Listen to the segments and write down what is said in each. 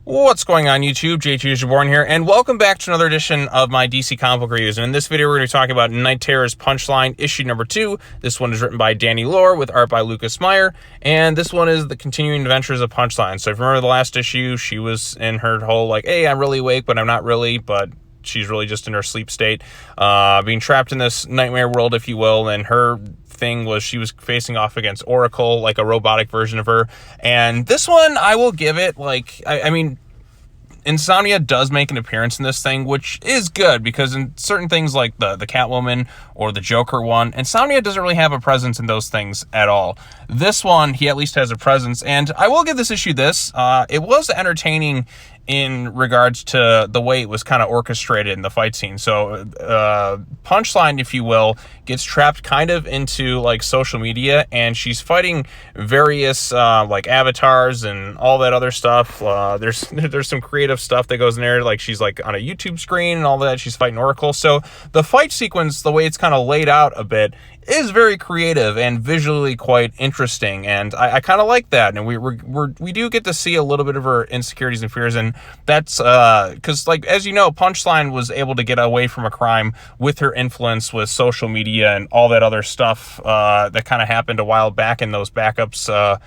What's going on YouTube? JT is Reborn here, and welcome back to another edition of my DC comic book reviews. And in this video, we're going to be talking about Night Terror's Punchline, issue number 2. This one is written by Danny Lore with art by Lucas Meyer, and this one is the continuing adventures of Punchline. So if you remember the last issue, she was in her whole, like, hey, I'm really awake, but I'm not really, but she's really just in her sleep state, being trapped in this nightmare world, if you will, and her thing was she was facing off against Oracle, like a robotic version of her. And this one, I will give it, like, I mean, Insomnia does make an appearance in this thing, which is good, because in certain things like the Catwoman or the Joker one, Insomnia doesn't really have a presence in those things at all. This one, he at least has a presence, and I will give this issue this. It was entertaining in regards to the way it was kind of orchestrated in the fight scene. So Punchline, if you will, gets trapped kind of into like social media, and she's fighting various like avatars and all that other stuff. There's some creative stuff that goes in there, like she's like on a YouTube screen and all that. She's fighting Oracle. So the fight sequence, the way it's kind of laid out a bit, is very creative and visually quite interesting, and I kind of like that. And we do get to see a little bit of her insecurities and fears, and that's because, like, as you know, Punchline was able to get away from a crime with her influence with social media and all that other stuff that kind of happened a while back in those backups.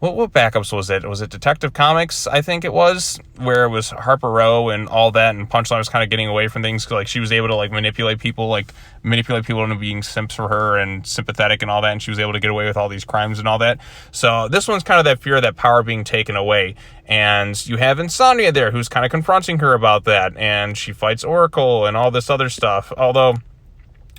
What backups was it? Was it Detective Comics? I think it was, where it was Harper Row and all that, and Punchline was kind of getting away from things. Like, she was able to like manipulate people into being simps for her and sympathetic and all that, and she was able to get away with all these crimes and all that. So this one's kind of that fear of that power being taken away, and you have Insomnia there, who's kind of confronting her about that, and she fights Oracle and all this other stuff, although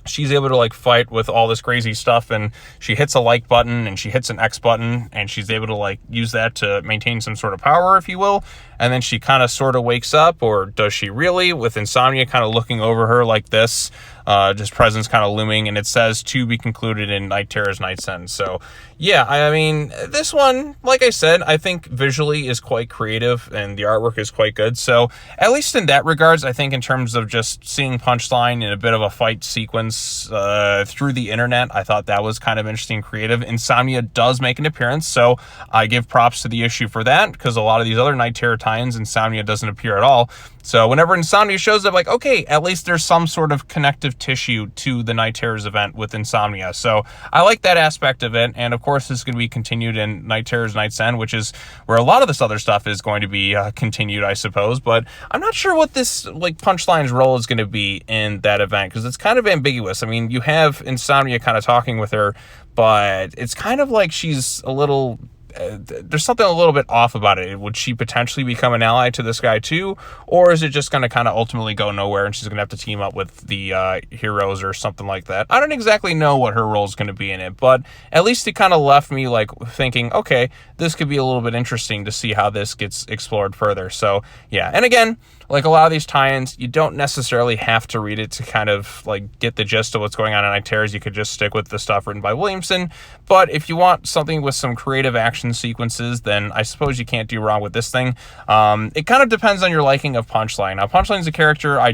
she's able to like fight with all this crazy stuff, and she hits a like button and she hits an X button, and she's able to like use that to maintain some sort of power, if you will. And then she kind of sort of wakes up, or does she really, with Insomnia kind of looking over her like this, just presence kind of looming, and it says to be concluded in Night Terror's Night's End. So yeah, I mean, this one, like I said, I think visually is quite creative and the artwork is quite good. So at least in that regards, I think in terms of just seeing Punchline in a bit of a fight sequence through the internet, I thought that was kind of interesting and creative. Insomnia does make an appearance, so I give props to the issue for that, because a lot of these other Night Terror tie-ins, Insomnia doesn't appear at all. So whenever Insomnia shows up, like, okay, at least there's some sort of connective tissue to the Night Terrors event with Insomnia. So I like that aspect of it. And of course, this is going to be continued in Night Terror's Night's End, which is where a lot of this other stuff is going to be continued, I suppose. But I'm not sure what this, like, Punchline's role is going to be in that event, because it's kind of ambiguous. I mean, you have Insomnia kind of talking with her, but it's kind of like she's a little... there's something a little bit off about it. Would she potentially become an ally to this guy too? Or is it just going to kind of ultimately go nowhere, and she's going to have to team up with the heroes or something like that? I don't exactly know what her role is going to be in it, but at least it kind of left me like thinking, okay, this could be a little bit interesting to see how this gets explored further. So yeah, and again, like a lot of these tie-ins, you don't necessarily have to read it to kind of like get the gist of what's going on in Night Terrors. You could just stick with the stuff written by Williamson. But if you want something with some creative action sequences, then I suppose you can't do wrong with this thing. It kind of depends on your liking of Punchline. Now, Punchline's a character I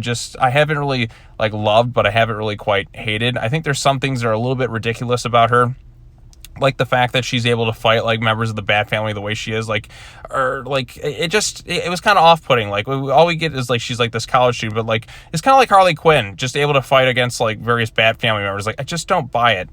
haven't really like loved, but I haven't really quite hated. I think there's some things that are a little bit ridiculous about her, like the fact that she's able to fight like members of the Bat family the way she is, like, or like it was kind of off-putting. Like all we get is like she's like this college student, but like it's kind of like Harley Quinn, just able to fight against like various Bat family members. Like, I just don't buy it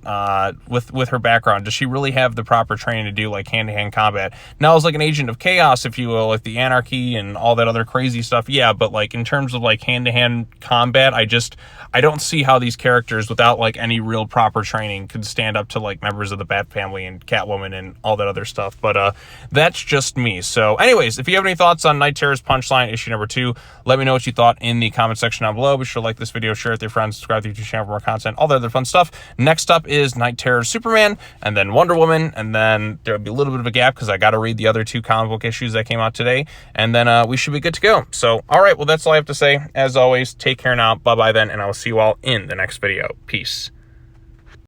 with her background. Does she really have the proper training to do like hand-to-hand combat? Now, as like an agent of chaos, if you will, like the anarchy and all that other crazy stuff, yeah, but like in terms of like hand-to-hand combat, I don't see how these characters without like any real proper training could stand up to like members of the Bat family and Catwoman and all that other stuff. But that's just me. So anyways, if you have any thoughts on Night Terror's Punchline issue number 2, let me know what you thought in the comment section down below. Be sure to like this video, share it with your friends, subscribe to the YouTube channel for more content, all the other fun stuff. Next up is Night Terror's Superman, and then Wonder Woman, and then there'll be a little bit of a gap because I got to read the other 2 comic book issues that came out today, and then we should be good to go. So all right, well, that's all I have to say. As always, take care now. Bye bye then, and I will see you all in the next video. Peace.